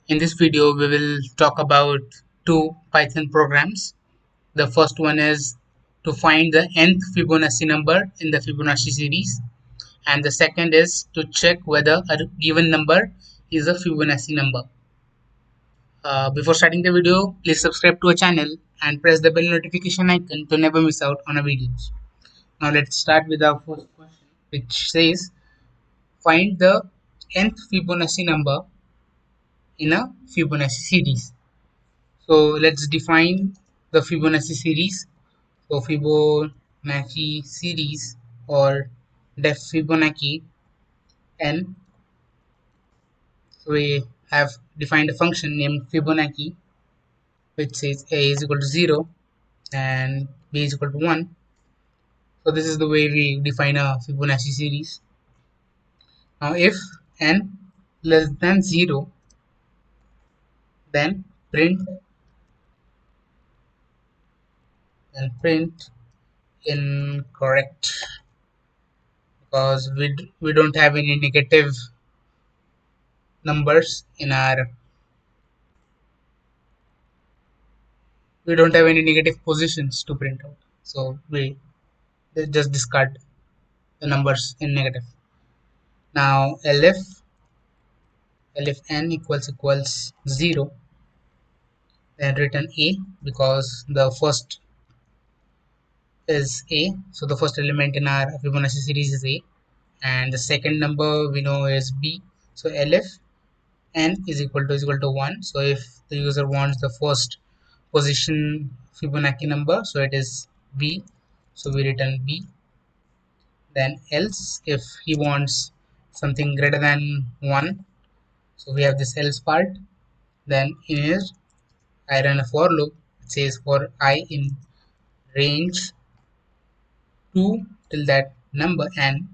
In this video, we will talk about two Python programs. The first one is to find the nth Fibonacci number in the Fibonacci series, and the second is to check whether a given number is a Fibonacci number. Before starting the video, please subscribe to our channel and press the bell notification icon to never miss out on our videos. Now let's start with our first question, which says find the nth Fibonacci number in a Fibonacci series. So let's define the Fibonacci series. So Fibonacci series or def Fibonacci n. So we have defined a function named Fibonacci which says a is equal to 0 and b is equal to 1. So this is the way we define a Fibonacci series. Now if n less than 0, then print incorrect, because we don't have any negative numbers in our we don't have any negative positions to print out, so we just discard the numbers in negative. Now elif n equals 0, then return a, because the first is a, so the first element in our Fibonacci series is a, and the second number we know is b. So elif n is equal to 1. So if the user wants the first position Fibonacci number, so it is b, so we return b. Then else if he wants something greater than 1, so we have this else part. Then in here I run a for loop. It says for I in range 2 till that number n.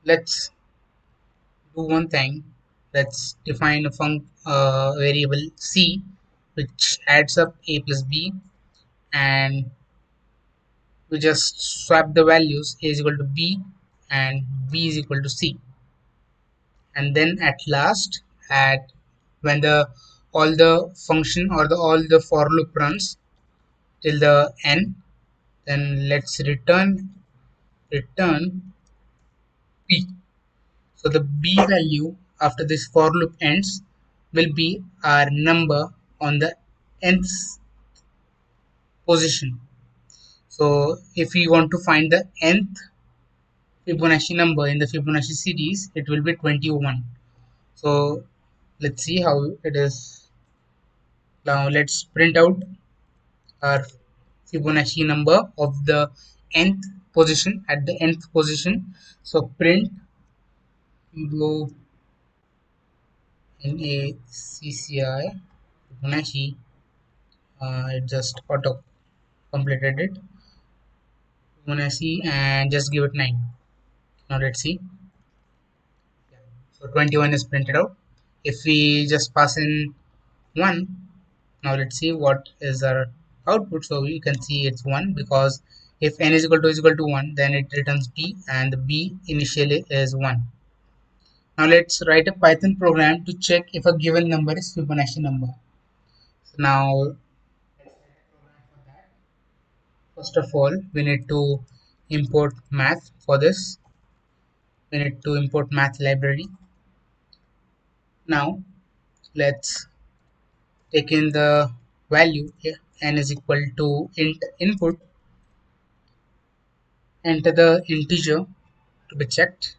Let's do one thing. Let's define a variable c which adds up a plus b, and we just swap the values. A is equal to b and b is equal to c, and then at last, at when the all the function or the all the for loop runs till the n, then let's return b. So the b value after this for loop ends will be our number on the nth position. So if we want to find the nth Fibonacci number in the Fibonacci series, it will be 21. So let's see how it is. Now let's print out our Fibonacci number of the nth position at the nth position. So print Fibonacci Fibonacci. It just auto completed it. Fibonacci, and just give it 9. Now let's see. So 21 is printed out. If we just pass in 1, now let's see what is our output. So we can see it's 1, because if n is equal to 1, then it returns b, and the b initially is 1. Now let's write a Python program to check if a given number is Fibonacci number. So now first of all we need to import math. For this we need to import math library. Now let's take in the value here. N is equal to int input, enter the integer to be checked,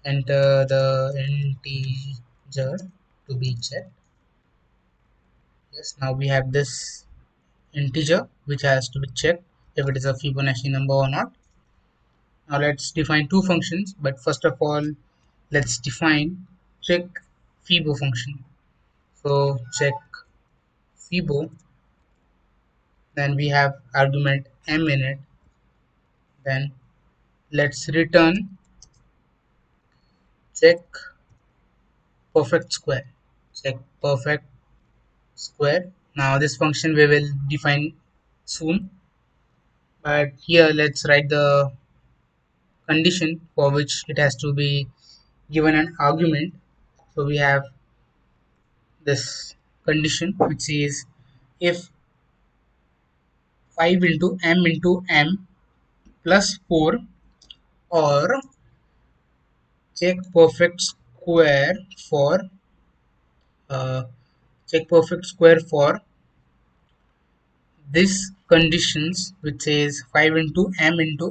enter the integer to be checked. Yes, now we have this integer which has to be checked if it is a Fibonacci number or not. Now let's define two functions, but first of all let's define check Fibo function. So check Fibo, then we have argument m in it, then let's return check perfect square. Check perfect square. Now this function we will define soon, but here let's write the condition for which it has to be given an argument. So we have this condition which says if 5 into m plus 4 or check perfect square for uh, check perfect square for this conditions which says 5 into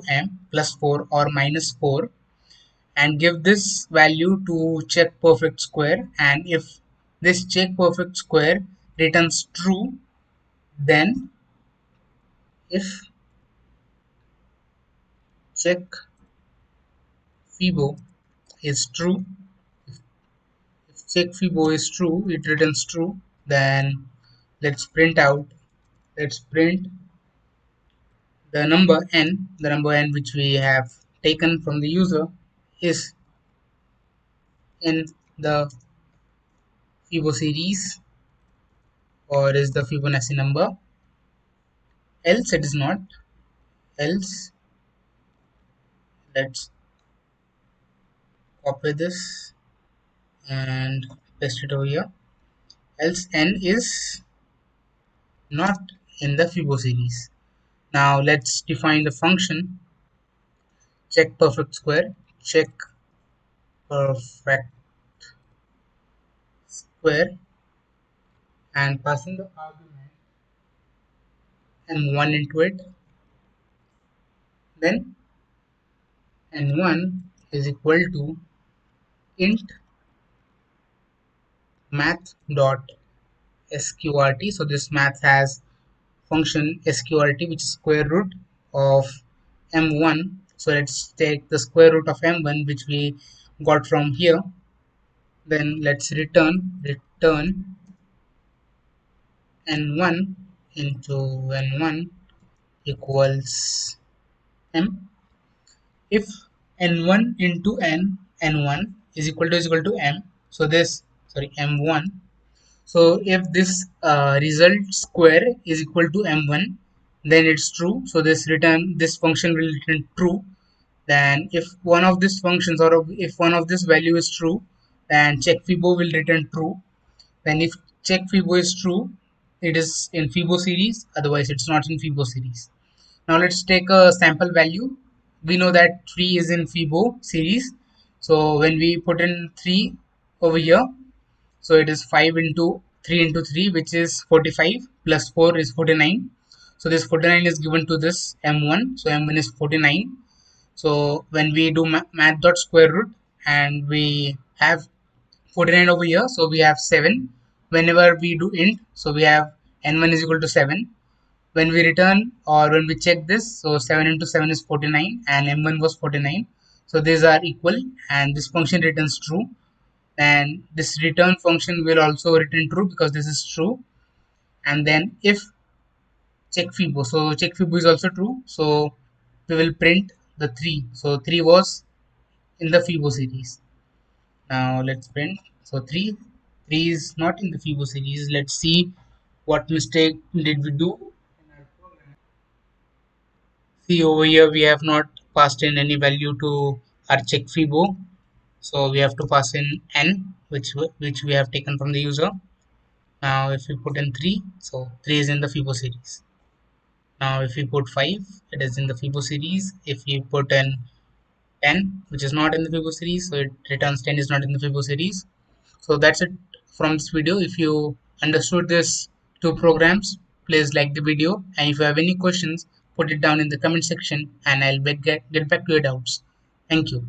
m plus 4 or minus 4, and give this value to check perfect square, and if this check perfect square returns true, then if check fibo is true, if check fibo is true, it returns true, then let's print out, let's print the number n which we have taken from the user is in the fibo series or is the Fibonacci number, else it is not, else let's copy this and paste it over here, else n is not in the Fibo series. Now let's define the function check perfect square, check perfect square, and passing the argument m1 into it, then n1 is equal to int math dot sqrt. So this math has function sqrt which is square root of m1. So let's take the square root of m1 which we got from here, then let's return n1 into n1 equals m. If n1 into n1 is equal to m, so this, sorry, m1, so if this result square is equal to m1, then it's true, so this function will return true. Then if one of these functions or if one of this value is true, then check fibo will return true. Then if check fibo is true, it is in Fibo series, otherwise it's not in Fibo series. Now let's take a sample value. We know that 3 is in Fibo series. So when we put in 3 over here, so it is 5 into 3 into 3, which is 45, plus 4 is 49. So this 49 is given to this m1. So m1 is 49. So when we do math dot square root and we have 49 over here, so we have 7. Whenever we do int, so we have n1 is equal to 7. When we return or when we check this, so 7 into 7 is 49 and m1 was 49. So these are equal and this function returns true, and this return function will also return true because this is true. And then if check fibo, so check fibo is also true, so we will print the 3. So 3 was in the fibo series. Now let's print, so 3 is not in the fibo series. Let's see what mistake did we do. See over here we have not passed in any value to our check fibo, so we have to pass in n which we have taken from the user. Now if we put in 3, so 3 is in the fibo series. Now if we put 5, it is in the fibo series. If we put in 10, which is not in the fibo series, so it returns 10 is not in the fibo series. So that's it from this video. If you understood this two programs, please like the video, and if you have any questions, put it down in the comment section and I'll get back to your doubts. Thank you.